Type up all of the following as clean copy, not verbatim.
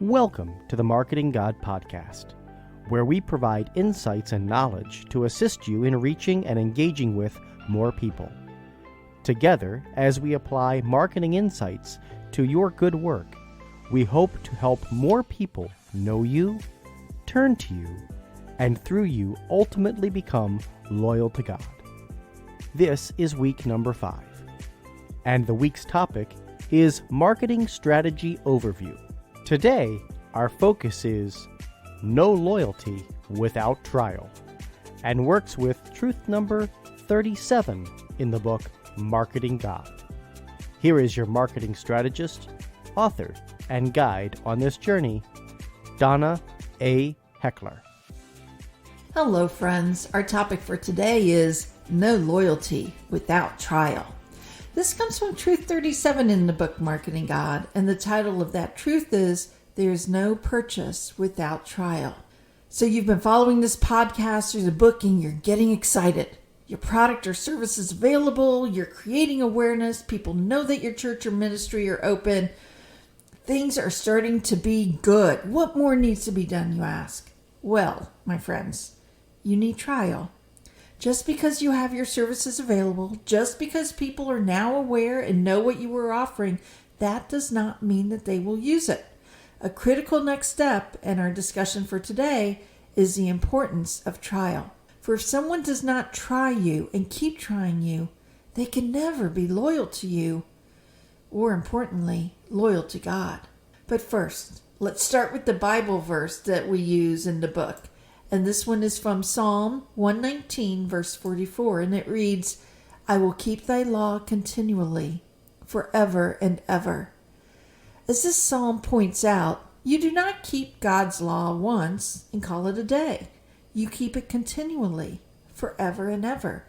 Welcome to the Marketing God Podcast, where we provide insights and knowledge to assist you in reaching and engaging with more people. Together, as we apply marketing insights to your good work, we hope to help more people know you, turn to you, and through you ultimately become loyal to God. This is week number 5, and the week's topic is Marketing Strategy Overview. Today, our focus is No Loyalty Without Trial, and works with truth number 37 in the book Marketing God. Here is your marketing strategist, author, and guide on this journey, Donna A. Heckler. Hello, friends. Our topic for today is No Loyalty Without Trial. This comes from Truth 37 in the book Marketing God, and the title of that truth is There's No Purchase Without Trial. So you've been following this podcast or the book and you're getting excited. Your product or service is available, you're creating awareness, people know that your church or ministry are open. Things are starting to be good. What more needs to be done, you ask? Well, my friends, you need trial. Just because you have your services available, just because people are now aware and know what you are offering, that does not mean that they will use it. A critical next step in our discussion for today is the importance of trial. For if someone does not try you and keep trying you, they can never be loyal to you, or importantly, loyal to God. But first, let's start with the Bible verse that we use in the book. And this one is from Psalm 119, verse 44, and it reads, I will keep thy law continually, forever and ever. As this psalm points out, you do not keep God's law once and call it a day. You keep it continually, forever and ever.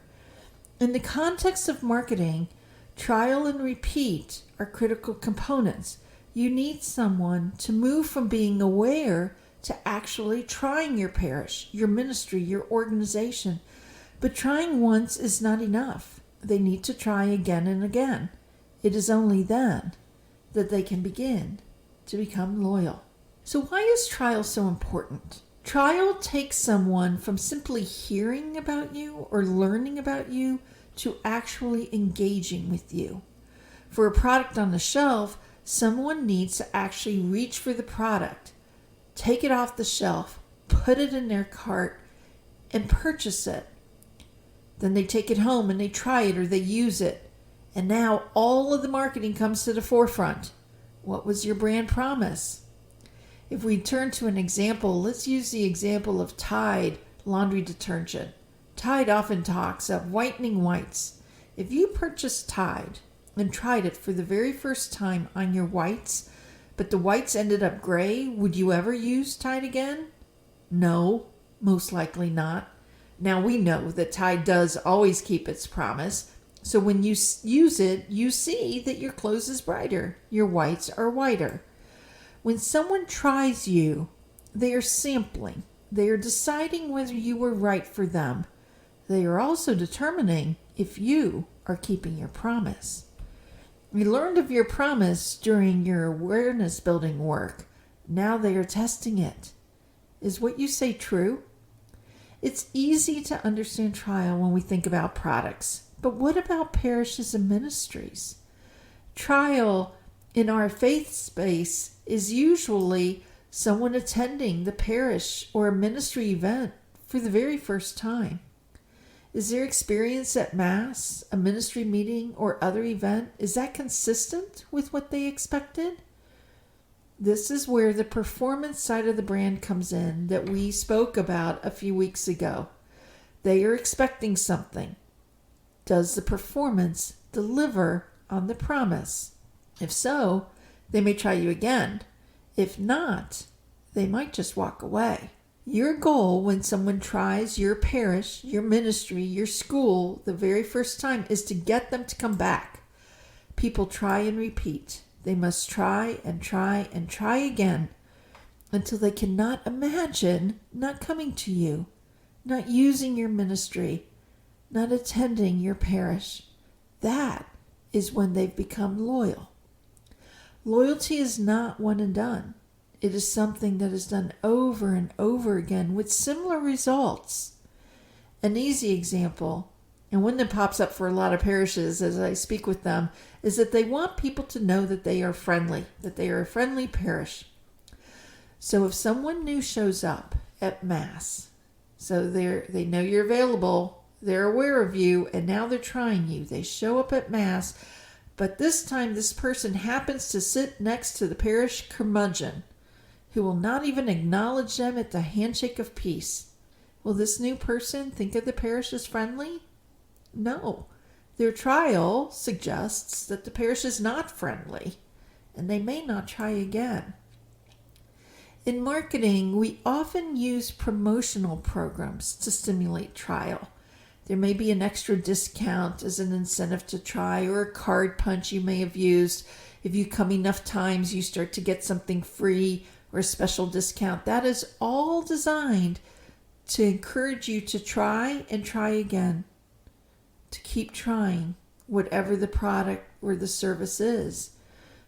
In the context of marketing, trial and repeat are critical components. You need someone to move from being aware to actually trying your parish, your ministry, your organization. But trying once is not enough. They need to try again and again. It is only then that they can begin to become loyal. So why is trial so important? Trial takes someone from simply hearing about you or learning about you to actually engaging with you. For a product on the shelf, someone needs to actually reach for the product, take it off the shelf, put it in their cart, and purchase it. Then they take it home and they try it or they use it. And now all of the marketing comes to the forefront. What was your brand promise? If we turn to an example, let's use the example of Tide laundry detergent. Tide often talks of whitening whites. If you purchased Tide and tried it for the very first time on your whites, but the whites ended up gray, would you ever use Tide again? No, most likely not. Now we know that Tide does always keep its promise. So when you use it, you see that your clothes is brighter. Your whites are whiter. When someone tries you, they are sampling. They are deciding whether you were right for them. They are also determining if you are keeping your promise. We learned of your promise during your awareness building work. Now they are testing it. Is what you say true? It's easy to understand trial when we think about products. But what about parishes and ministries? Trial in our faith space is usually someone attending the parish or a ministry event for the very first time. Is their experience at Mass, a ministry meeting, or other event, is that consistent with what they expected? This is where the performance side of the brand comes in that we spoke about a few weeks ago. They are expecting something. Does the performance deliver on the promise? If so, they may try you again. If not, they might just walk away. Your goal when someone tries your parish, your ministry, your school the very first time is to get them to come back. People try and repeat. They must try and try and try again until they cannot imagine not coming to you, not using your ministry, not attending your parish. That is when they've become loyal. Loyalty is not one and done. It is something that is done over and over again with similar results. An easy example, and one that pops up for a lot of parishes as I speak with them, is that they want people to know that they are friendly, that they are a friendly parish. So if someone new shows up at Mass, so they know you're available, they're aware of you, and now they're trying you. They show up at Mass, but this time this person happens to sit next to the parish curmudgeon, who will not even acknowledge them at the handshake of peace. Will this new person think of the parish as friendly? No. Their trial suggests that the parish is not friendly, and they may not try again. In marketing, we often use promotional programs to stimulate trial. There may be an extra discount as an incentive to try, or a card punch you may have used. If you come enough times, you start to get something free or a special discount. That is all designed to encourage you to try and try again, to keep trying whatever the product or the service is.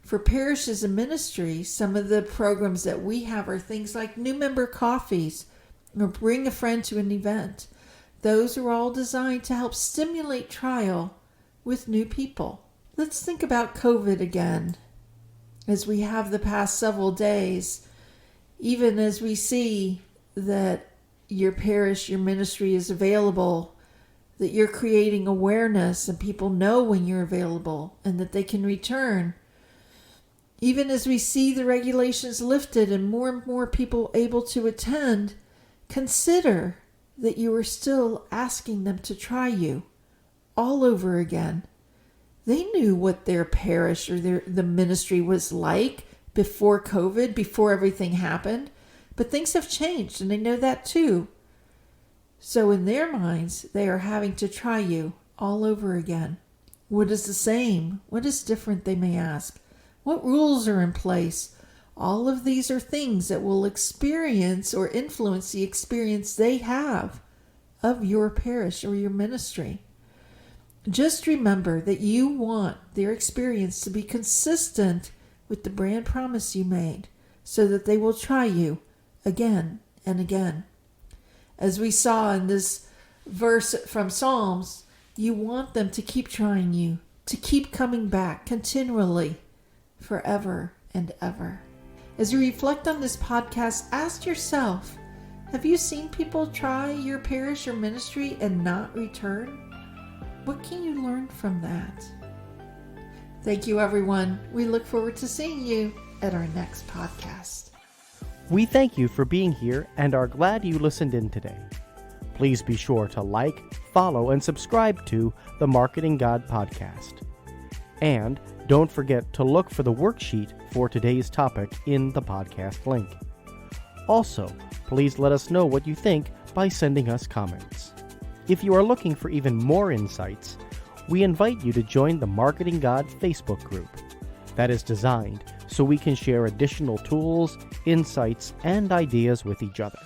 For parishes and ministries, some of the programs that we have are things like new member coffees or bring a friend to an event. Those are all designed to help stimulate trial with new people. Let's think about COVID again. As we have the past several days, even as we see that your parish, your ministry is available, that you're creating awareness and people know when you're available and that they can return. Even as we see the regulations lifted and more people able to attend, consider that you are still asking them to try you all over again. They knew what their parish or the ministry was like before COVID, before everything happened, but things have changed and they know that too. So in their minds, they are having to try you all over again. What is the same? What is different, they may ask? What rules are in place? All of these are things that will experience or influence the experience they have of your parish or your ministry. Just remember that you want their experience to be consistent with the brand promise you made, so that they will try you again and again. As we saw in this verse from Psalms, you want them to keep trying you, to keep coming back continually, forever and ever. As you reflect on this podcast, ask yourself, have you seen people try your parish or ministry and not return? What can you learn from that? Thank you, everyone. We look forward to seeing you at our next podcast. We thank you for being here and are glad you listened in today. Please be sure to like, follow, and subscribe to the Marketing God Podcast. And don't forget to look for the worksheet for today's topic in the podcast link. Also, please let us know what you think by sending us comments. If you are looking for even more insights, we invite you to join the Marketing God Facebook group that is designed so we can share additional tools, insights, and ideas with each other.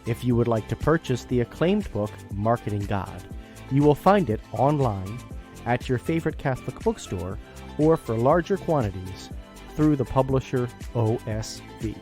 If you would like to purchase the acclaimed book, Marketing God, you will find it online at your favorite Catholic bookstore or for larger quantities through the publisher OSV.